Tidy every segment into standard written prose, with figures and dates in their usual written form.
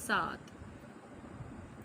7।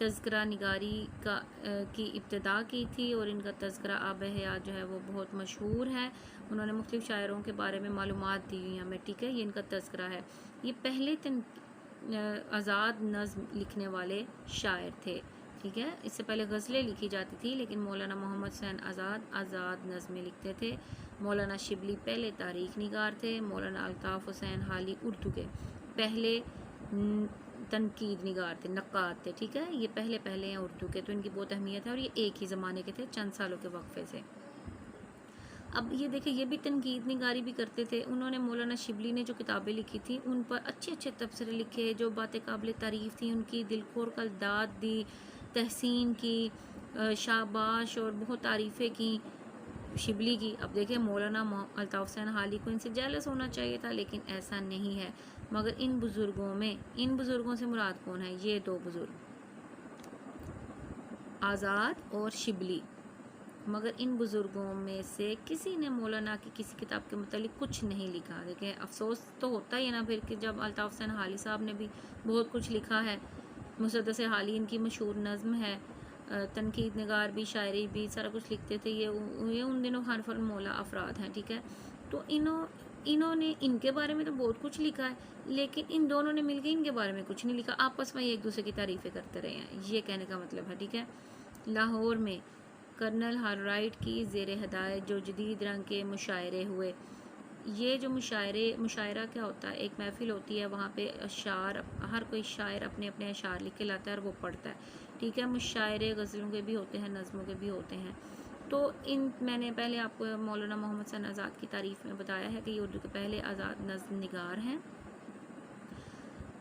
تذکرہ نگاری کی ابتدا کی تھی، اور ان کا تذکرہ آب حیات جو ہے وہ بہت مشہور ہے۔ انہوں نے مختلف شاعروں کے بارے میں معلومات دی ہوئی ہیں ہمیں، ٹھیک ہے، یہ ان کا تذکرہ ہے۔ یہ پہلے آزاد نظم لکھنے والے شاعر تھے، ٹھیک ہے۔ اس سے پہلے غزلیں لکھی جاتی تھی، لیکن مولانا محمد حسین آزاد نظمیں لکھتے تھے۔ مولانا شبلی پہلے تاریخ نگار تھے۔ مولانا الطاف حسین حالی اردو کے پہلے تنقید نگار تھے، نقاد تھے، ٹھیک ہے۔ یہ پہلے ہیں اردو کے، تو ان کی بہت اہمیت ہے، اور یہ ایک ہی زمانے کے تھے، چند سالوں کے وقفے سے۔ اب یہ دیکھیں، یہ بھی تنقید نگاری بھی کرتے تھے۔ انہوں نے مولانا شبلی نے جو کتابیں لکھی تھیں ان پر اچھے اچھے تبصرے لکھے، جو باتیں قابل تعریف تھیں ان کی دل کھول کر داد دی، تحسین کی، شاباش اور بہت تعریفیں کی شبلی کی۔ اب دیکھیں، مولانا الطاف حسین حالی کو ان سے جیلس ہونا چاہیے تھا، لیکن ایسا نہیں ہے۔ مگر ان بزرگوں سے مراد کون ہے؟ یہ دو بزرگ، آزاد اور شبلی۔ مگر ان بزرگوں میں سے کسی نے مولانا کی کسی کتاب کے متعلق کچھ نہیں لکھا۔ دیکھیں، افسوس تو ہوتا ہی ہے نا پھر، کہ جب الطاف حسین حالی صاحب نے بھی بہت کچھ لکھا ہے، مسدس حالی ان کی مشہور نظم ہے، تنقید نگار بھی، شاعری بھی، سارا کچھ لکھتے تھے۔ یہ ان دنوں حرف المولا افراد ہیں، ٹھیک ہے۔ تو انہوں نے ان کے بارے میں تو بہت کچھ لکھا ہے، لیکن ان دونوں نے مل کے ان کے بارے میں کچھ نہیں لکھا، آپس میں ایک دوسرے کی تعریفیں کرتے رہے ہیں، یہ کہنے کا مطلب ہے، ٹھیک ہے۔ لاہور میں کرنل ہال رائٹ کی زیر ہدایت جو جدید رنگ کے مشاعرے ہوئے۔ یہ جو مشاعرہ کیا ہوتا ہے؟ ایک محفل ہوتی ہے، وہاں پہ اشعار، ہر کوئی شاعر اپنے اپنے اشعار لکھ کے لاتا ہے اور وہ پڑھتا ہے، ٹھیک ہے۔ مشاعرے غزلوں کے بھی ہوتے ہیں، نظموں کے بھی ہوتے ہیں۔ تو میں نے پہلے آپ کو مولانا محمد حسین آزاد کی تعریف میں بتایا ہے کہ یہ اردو کے پہلے آزاد نظم نگار ہیں۔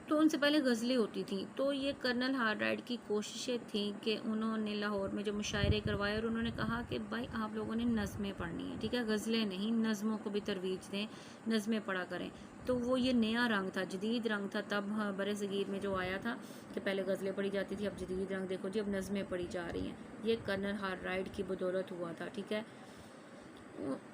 تو ان سے پہلے غزلیں ہوتی تھیں۔ تو یہ کرنل ہال رائٹ کی کوششیں تھیں کہ انہوں نے لاہور میں جو مشاعرے کروائے، اور انہوں نے کہا کہ بھائی آپ لوگوں نے نظمیں پڑھنی ہیں، ٹھیک ہے، غزلیں نہیں، نظموں کو بھی ترویج دیں، نظمیں پڑھا کریں۔ تو وہ یہ نیا رنگ تھا، جدید رنگ تھا تب برِ صغیر میں جو آیا تھا، کہ پہلے غزلیں پڑھی جاتی تھی، اب جدید رنگ دیکھو جی، اب نظمیں پڑھی جا رہی ہیں۔ یہ کرنل ہال رائٹ کی بدولت ہوا تھا، ٹھیک ہے۔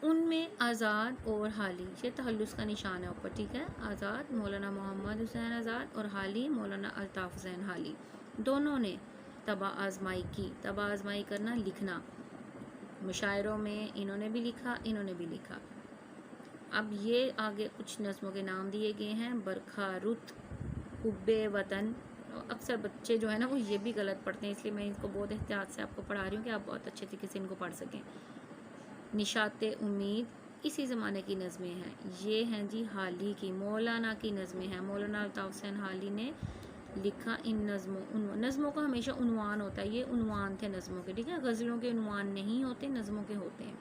ان میں آزاد اور حالی، یہ تخلص کا نشان ہے اوپر، ٹھیک ہے۔ آزاد مولانا محمد حسین آزاد اور حالی مولانا الطاف حسین حالی، دونوں نے طبع آزمائی کی۔ طبع آزمائی کرنا، لکھنا، مشاعروں میں انہوں نے بھی لکھا، انہوں نے بھی لکھا۔ اب یہ آگے کچھ نظموں کے نام دیے گئے ہیں: برکھا رت، حب وطن۔ اکثر بچے جو ہے نا وہ یہ بھی غلط پڑھتے ہیں، اس لیے میں اس کو بہت احتیاط سے آپ کو پڑھا رہی ہوں کہ آپ بہت اچھے طریقے سے ان کو پڑھ سکیں۔ نشاط امید، اسی زمانے کی نظمیں ہیں، یہ ہیں جی حالی کی، مولانا کی نظمیں ہیں۔ مولانا الطاف حسین حالی نے لکھا ان نظموں کا ہمیشہ عنوان ہوتا ہے، یہ عنوان تھے نظموں کے، ٹھیک ہے۔ غزلوں کے عنوان نہیں ہوتے، نظموں کے ہوتے ہیں۔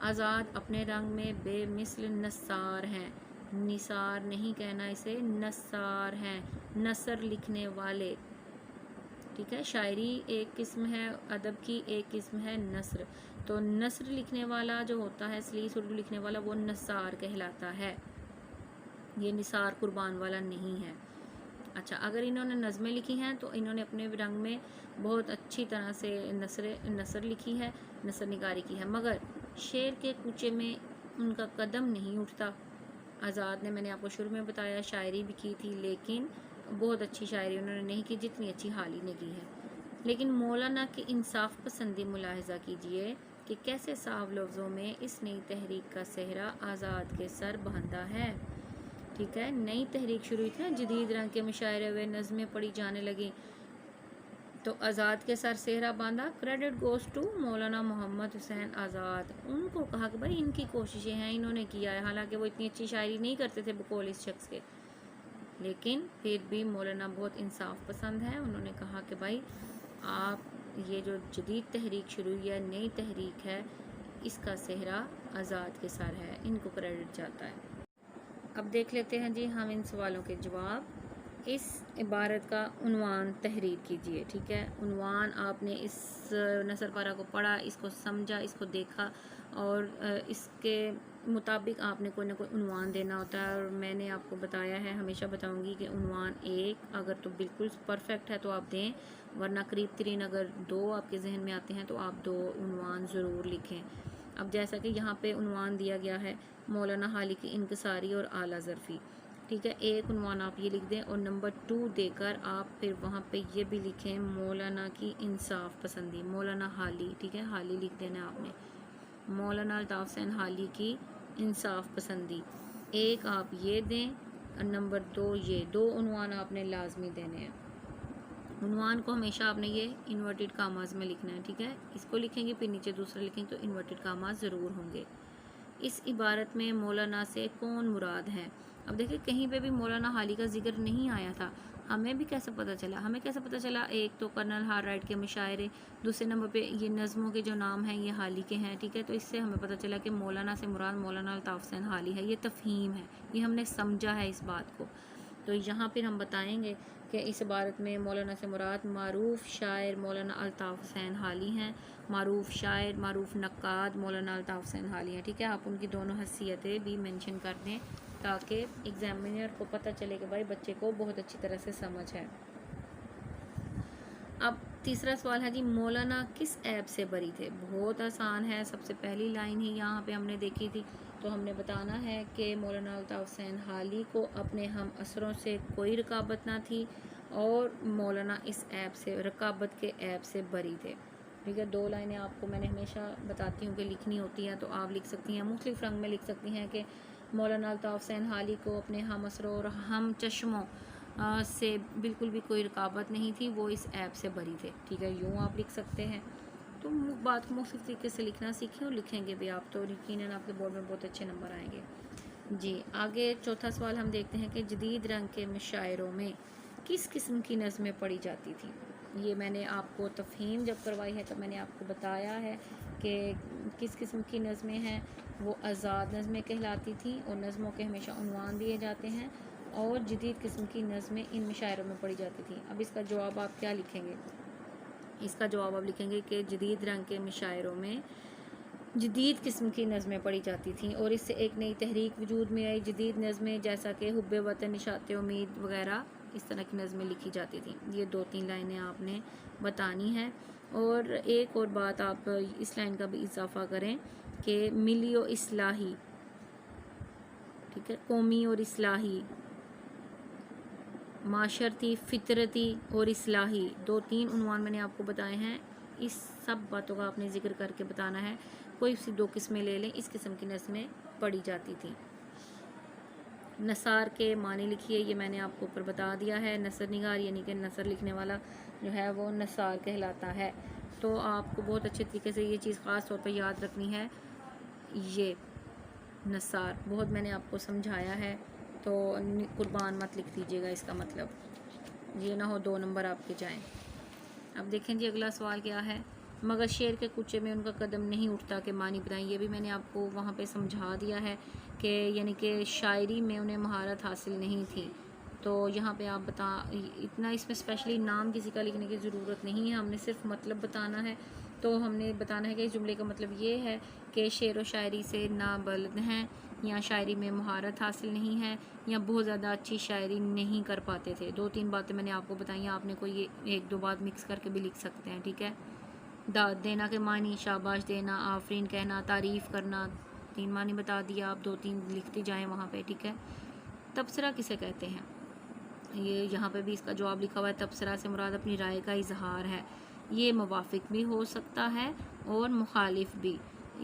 آزاد اپنے رنگ میں بے مثل نثار ہیں، نثار نہیں کہنا اسے، نثار ہیں، نثر لکھنے والے، ٹھیک ہے۔ شاعری ایک قسم ہے، ادب کی ایک قسم ہے نثر۔ تو نثر لکھنے والا جو ہوتا ہے، سلیس اردو لکھنے والا، وہ نثار کہلاتا ہے، یہ نثار قربان والا نہیں ہے۔ اچھا، اگر انہوں نے نظمیں لکھی ہیں تو انہوں نے اپنے رنگ میں بہت اچھی طرح سے نثر لکھی ہے، نثر نگاری کی ہے، مگر شعر کے کوچے میں ان کا قدم نہیں اٹھتا۔ آزاد نے، میں نے آپ کو شروع میں بتایا، شاعری بھی کی تھی، لیکن بہت اچھی شاعری انہوں نے نہیں کی جتنی اچھی حالی نے کی ہے۔ لیکن مولانا کی انصاف پسندی ملاحظہ کیجئے کہ کیسے صاف لفظوں میں اس نئی تحریک کا صحرا آزاد کے سر باندھا ہے، ٹھیک ہے۔ نئی تحریک شروع ہوئی تھی نا، جدید رنگ کے مشاعرے ہوئے، نظمیں پڑھی جانے لگیں، تو آزاد کے سر صحرا باندھا۔ کریڈٹ گوز ٹو مولانا محمد حسین آزاد۔ ان کو کہا کہ بھائی ان کی کوششیں ہیں، انہوں نے کیا ہے، حالانکہ وہ اتنی اچھی شاعری نہیں کرتے تھے بقول اس شخص کے، لیکن پھر بھی مولانا بہت انصاف پسند ہے۔ انہوں نے کہا کہ بھائی آپ یہ جو جدید تحریک شروع ہوئی ہے، نئی تحریک ہے، اس کا صحرا آزاد کے سر ہے، ان کو کریڈٹ جاتا ہے۔ اب دیکھ لیتے ہیں جی ہم ان سوالوں کے جواب۔ اس عبارت کا عنوان تحریر کیجئے، ٹھیک ہے۔ عنوان، آپ نے اس نثر پارہ کو پڑھا، اس کو سمجھا، اس کو دیکھا، اور اس کے مطابق آپ نے کوئی نہ کوئی عنوان دینا ہوتا ہے، اور میں نے آپ کو بتایا ہے، ہمیشہ بتاؤں گی کہ عنوان ایک اگر تو بالکل پرفیکٹ ہے تو آپ دیں، ورنہ قریب ترین اگر دو آپ کے ذہن میں آتے ہیں تو آپ دو عنوان ضرور لکھیں۔ اب جیسا کہ یہاں پہ عنوان دیا گیا ہے مولانا حالی کی انکساری اور اعلیٰ ظرفی، ٹھیک ہے، ایک عنوان آپ یہ لکھ دیں اور نمبر 2 دے کر آپ پھر وہاں پہ یہ بھی لکھیں مولانا کی انصاف پسندی، مولانا حالی، ٹھیک ہے، حالی لکھ دینا آپ نے، مولانا الطاف حسین حالی کی انصاف پسندی، ایک آپ یہ دیں اور نمبر 2 یہ، 2 عنوان آپ نے لازمی دینے ہیں۔ عنوان کو ہمیشہ آپ نے یہ انورٹڈ کاماز میں لکھنا ہے، ٹھیک ہے، اس کو لکھیں گے پھر نیچے دوسرا لکھیں تو انورٹڈ کاماز ضرور ہوں گے۔ اس عبارت میں مولانا سے کون مراد ہے؟ اب دیکھیں کہیں پہ بھی مولانا حالی کا ذکر نہیں آیا تھا، ہمیں بھی کیسے پتہ چلا؟ ہمیں کیسے پتہ چلا؟ ایک تو کرنل ہار رائٹ کے مشاعرے، دوسرے نمبر پہ یہ نظموں کے جو نام ہیں یہ حالی کے ہیں، ٹھیک ہے، تو اس سے ہمیں پتہ چلا کہ مولانا سے مراد مولانا الطاف حسین حالی ہے، یہ تفہیم ہے، یہ ہم نے سمجھا ہے اس بات کو۔ تو یہاں پھر ہم بتائیں گے کہ اس عبارت میں مولانا سے مراد معروف شاعر مولانا الطاف حسین حالی ہیں، معروف شاعر، معروف نقاد مولانا الطاف حسین حالی ہیں، ٹھیک ہے، آپ ان کی دونوں حیثیتیں بھی منشن کر دیں تاکہ ایگزامینر کو پتہ چلے کہ بھائی بچے کو بہت اچھی طرح سے سمجھ ہے۔ اب تیسرا سوال ہے جی مولانا کس عیب سے بری تھے؟ بہت آسان ہے، سب سے پہلی لائن ہی یہاں پہ ہم نے دیکھی تھی، تو ہم نے بتانا ہے کہ مولانا الطاف حسین حالی کو اپنے ہم اثروں سے کوئی رکابت نہ تھی اور مولانا اس عیب سے، رکابت کے عیب سے بری تھے، ٹھیک ہے۔ 2 لائنیں آپ کو میں نے ہمیشہ بتاتی ہوں کہ لکھنی ہوتی ہیں، تو آپ لکھ سکتی ہیں، مختلف رنگ میں لکھ سکتی ہیں کہ مولانا الطاف حسین حالی کو اپنے ہم اثروں اور ہم چشموں سے بالکل بھی کوئی رکابت نہیں تھی، وہ اس عیب سے بری تھے، ٹھیک ہے، یوں آپ لکھ سکتے ہیں۔ تو بات کو مختلف طریقے سے لکھنا سیکھیں اور لکھیں گے بھی آپ تو یقیناً آپ کے بورڈ میں بہت اچھے نمبر آئیں گے۔ جی آگے چوتھا سوال ہم دیکھتے ہیں کہ جدید رنگ کے مشاعروں میں کس قسم کی نظمیں پڑھی جاتی تھیں؟ یہ میں نے آپ کو تفہیم جب کروائی ہے تو میں نے آپ کو بتایا ہے کہ کس قسم کی نظمیں ہیں، وہ آزاد نظمیں کہلاتی تھیں اور نظموں کے ہمیشہ عنوان دیے جاتے ہیں، اور جدید قسم کی نظمیں ان مشاعروں میں پڑھی جاتی تھیں۔ اب اس کا جواب آپ کیا لکھیں گے؟ اس کا جواب آپ لکھیں گے کہ جدید رنگ کے مشاعروں میں جدید قسم کی نظمیں پڑھی جاتی تھیں اور اس سے ایک نئی تحریک وجود میں آئی، جدید نظمیں جیسا کہ حب وطن، اشاعت امید وغیرہ، اس طرح کی نظمیں لکھی جاتی تھیں۔ یہ 2-3 لائنیں آپ نے بتانی ہیں، اور ایک اور بات آپ اس لائن کا بھی اضافہ کریں کہ ملی و اصلاحی، ٹھیک ہے، قومی اور اصلاحی، معاشرتی، فطرتی اور اصلاحی، 2-3 عنوان میں نے آپ کو بتائے ہیں، اس سب باتوں کا آپ نے ذکر کر کے بتانا ہے، کوئی سی 2 قسمیں لے لیں، اس قسم کی نظمیں پڑھی جاتی تھیں۔ نثار کے معنی لکھیے، یہ میں نے آپ کو اوپر بتا دیا ہے، نثر نگار یعنی کہ نثر لکھنے والا جو ہے وہ نثار کہلاتا ہے، تو آپ کو بہت اچھے طریقے سے یہ چیز خاص طور پہ یاد رکھنی ہے، یہ نثار بہت میں نے آپ کو سمجھایا ہے، تو قربان مت لکھ دیجیے گا، اس کا مطلب یہ نہ ہو 2 نمبر آپ کے جائیں۔ اب دیکھیں جی اگلا سوال کیا ہے، مگر شیر کے کوچے میں ان کا قدم نہیں اٹھتا کے معنی بتائیں، یہ بھی میں نے آپ کو وہاں پہ سمجھا دیا ہے کہ یعنی کہ شاعری میں انہیں مہارت حاصل نہیں تھی، تو یہاں پہ آپ اتنا اس میں اسپیشلی نام کسی کا لکھنے کی ضرورت نہیں ہے، ہم نے صرف مطلب بتانا ہے، تو ہم نے بتانا ہے کہ اس جملے کا مطلب یہ ہے کہ شعر و شاعری سے نابلد ہیں، یا شاعری میں مہارت حاصل نہیں ہے، یا بہت زیادہ اچھی شاعری نہیں کر پاتے تھے۔ 2-3 باتیں میں نے آپ کو بتائی ہیں، آپ نے کوئی 1-2 بات مکس کر کے بھی لکھ سکتے ہیں، ٹھیک ہے۔ داد دینا کے معنی، شاباش دینا، آفرین کہنا، تعریف کرنا، 3 معنی بتا دیا، آپ 2-3 لکھتی جائیں وہاں پہ، ٹھیک ہے۔ تبصرہ کسے کہتے ہیں؟ یہ یہاں پہ بھی اس کا جواب لکھا ہوا ہے، تبصرہ سے مراد اپنی رائے کا اظہار ہے، یہ موافق بھی ہو سکتا ہے اور مخالف بھی،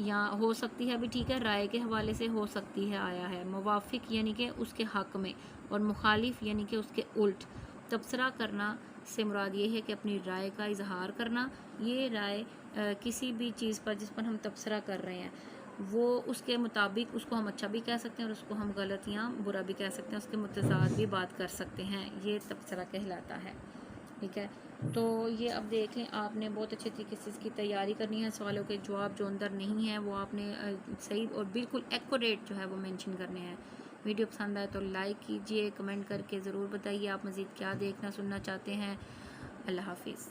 یا ہو سکتی ہے بھی، ٹھیک ہے، رائے کے حوالے سے ہو سکتی ہے آیا ہے، موافق یعنی کہ اس کے حق میں اور مخالف یعنی کہ اس کے الٹ۔ تبصرہ کرنا سے مراد یہ ہے کہ اپنی رائے کا اظہار کرنا، یہ رائے کسی بھی چیز پر جس پر ہم تبصرہ کر رہے ہیں وہ اس کے مطابق اس کو ہم اچھا بھی کہہ سکتے ہیں اور اس کو ہم غلط یا برا بھی کہہ سکتے ہیں، اس کے متضاد بھی بات کر سکتے ہیں، یہ تبصرہ کہلاتا ہے، ٹھیک ہے۔ تو یہ اب دیکھ لیں، آپ نے بہت اچھے طریقے سے اس کی تیاری کرنی ہے، سوالوں کے جواب جو اندر نہیں ہیں وہ آپ نے صحیح اور بالکل ایکوریٹ جو ہے وہ مینشن کرنے ہیں۔ ویڈیو پسند آئے تو لائک کیجئے، کمنٹ کر کے ضرور بتائیے آپ مزید کیا دیکھنا سننا چاہتے ہیں۔ اللہ حافظ۔